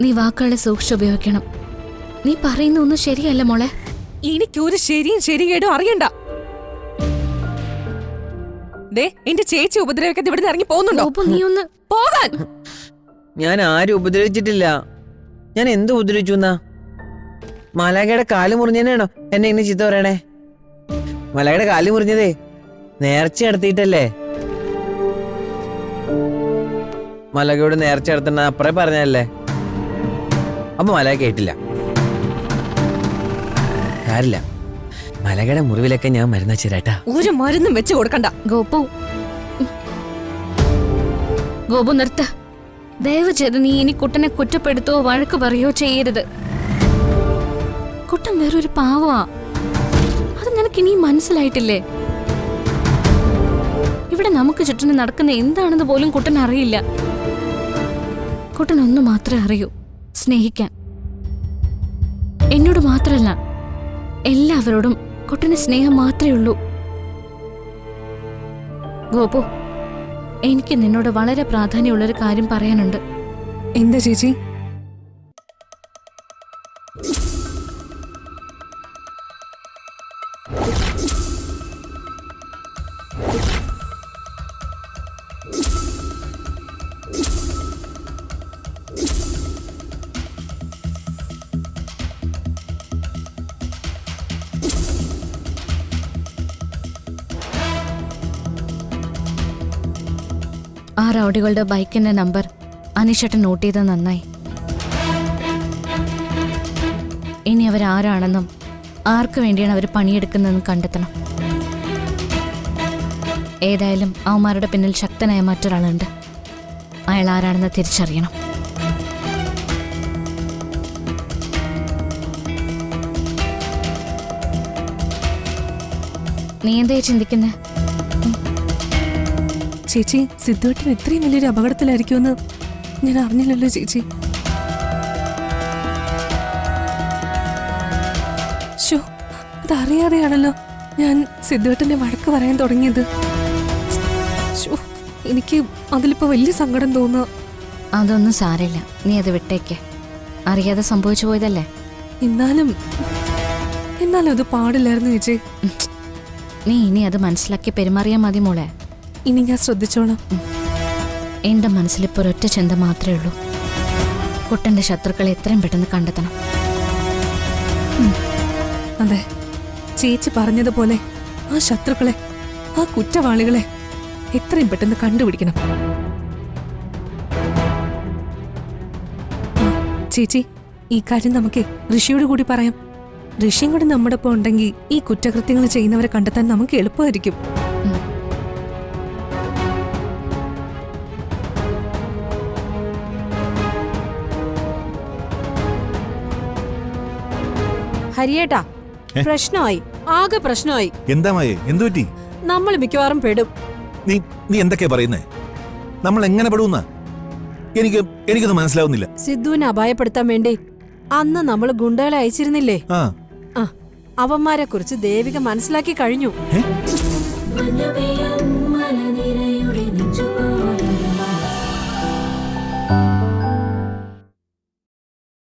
നീ വാക്കുകളെ സൂക്ഷിച്ച് ഉപയോഗിക്കണം. നീ പറയുന്ന ഒന്നും ശരിയല്ല മോളെ. എനിക്കൊരു ശരിയും ശരികേടും അറിയണ്ട. എന്റെ ചേച്ചി ഉപദ്രവിക്കാതെ ഇവിടെ ഇറങ്ങി പോകുന്നുണ്ടോ? നീ ഒന്ന് പോകാൻ. ഞാൻ ആരും ഉപദ്രവിച്ചിട്ടില്ല. ഞാൻ എന്ത് ഉപദ്രവിച്ചു എന്നാ? മലകയുടെ കാല് മുറിഞ്ഞേനാണോ എന്നെ ഇങ്ങനെ ചീത്ത പറയണേ? മലകയുടെ കാല് മുറിഞ്ഞതേ നേർച്ച നടത്തിയിട്ടല്ലേ? മലകയോട് നേർച്ച നടത്തണ അപ്പറേ പറഞ്ഞല്ലേ? അപ്പൊ മലക കേട്ടില്ല. കാര്യമില്ല, മലകയുടെ മുറിവിലൊക്കെ ഞാൻ മരുന്ന് വെച്ചേരാട്ടാ. ഒരു മരുന്നും വെച്ച് കൊടുക്കണ്ട. ഗോപു നിർത്ത. ദയവ് ചെയ്ത് നീ ഇനി കുട്ടനെ കുറ്റപ്പെടുത്തോ വഴക്ക് പറയോ ചെയ്യരുത്. കുട്ടൻ വേറൊരു പാവമാ. അത് നിനക്ക് ഇനി മനസ്സിലായിട്ടില്ലേ? ഇവിടെ നമുക്ക് ചുറ്റിന് നടക്കുന്ന എന്താണെന്ന് പോലും കുട്ടൻ അറിയില്ല. കുട്ടൻ ഒന്നു മാത്രമേ അറിയൂ, സ്നേഹിക്കാൻ. എന്നോട് മാത്രമല്ല, എല്ലാവരോടും കുട്ടന് സ്നേഹം മാത്രമേ ഉള്ളൂ. ഗോപു, എനിക്ക് നിന്നോട് വളരെ പ്രാധാന്യമുള്ളൊരു കാര്യം പറയാനുണ്ട്. എന്താ ചേച്ചി? ആ റൗഡികളുടെ ബൈക്കിന്റെ നമ്പർ അനീഷേട്ടൻ നോട്ട് ചെയ്ത് നന്നായി. ഇനി അവരാരാണെന്നും ആർക്കു വേണ്ടിയാണ് അവർ പണിയെടുക്കുന്നതെന്നും കണ്ടെത്തണം. ഏതായാലും അവന്മാരുടെ പിന്നിൽ ശക്തനായ മറ്റൊരാളുണ്ട്. അയാൾ ആരാണെന്ന് തിരിച്ചറിയണം. നീ എന്താ ചിന്തിക്കുന്നേ? ചേച്ചി, സിദ്ധുവേട്ടൻ ഇത്രയും വലിയൊരു അപകടത്തിലായിരിക്കുമെന്ന് ഞാൻ അറിഞ്ഞില്ലല്ലോ ചേച്ചി. ശോ, അതറിയാതെയാണല്ലോ ഞാൻ സിദ്ധുവേട്ടന്റെ വഴക്ക് പറയാൻ തുടങ്ങിയത്. എനിക്ക് അതിലിപ്പോ വലിയ സങ്കടം തോന്നുക. അതൊന്നും സാരമില്ല, നീ അത് വിട്ടേക്ക്. അറിയാതെ സംഭവിച്ചു പോയതല്ലേ. എന്നാലും അത് പാടില്ലായിരുന്നു ചേച്ചി. നീ ഇനി അത് മനസ്സിലാക്കി പെരുമാറിയാൽ മതി മോളെ. ഇനി ഞാൻ ശ്രദ്ധിച്ചോളാം. എന്റെ മനസ്സിലിപ്പോൾ ഒരൊറ്റ ചിന്ത മാത്രമേ ഉള്ളൂ. കുട്ടന്റെ ശത്രുക്കളെ എത്രയും പെട്ടെന്ന് കണ്ടെത്തണം. അതെ, ചേച്ചി പറഞ്ഞതുപോലെ ആ ശത്രുക്കളെ, ആ കുറ്റവാളികളെ എത്രയും പെട്ടെന്ന് കണ്ടുപിടിക്കണം. ചേച്ചി, ഈ കാര്യം നമുക്ക് ഋഷിയോട് കൂടി പറയാം. ഋഷിയും കൂടി നമ്മുടെ ഒപ്പം ഉണ്ടെങ്കിൽ ഈ കുറ്റകൃത്യങ്ങൾ ചെയ്യുന്നവരെ കണ്ടെത്താൻ നമുക്ക് എളുപ്പമായിരിക്കും. ഹരിയേട്ടാ, പ്രശ്നമായി, ആകെ പ്രശ്നമായി. എന്താ മായേ, എന്തു പറ്റി? നമ്മൾ മിക്കവാറും പെടും. നീ എന്തൊക്കെയാ പറയുന്നേ? നമ്മൾ എങ്ങനെ പെടുന്ന? എനിക്കൊന്നും മനസ്സിലാവുന്നില്ല. സിദ്ധുവിനെ അപായപ്പെടുത്താൻ വേണ്ടി അന്ന് നമ്മൾ ഗുണ്ടകളെ അയച്ചിരുന്നില്ലേ? അവന്മാരെ കുറിച്ച് ദേവിക മനസ്സിലാക്കി കഴിഞ്ഞു.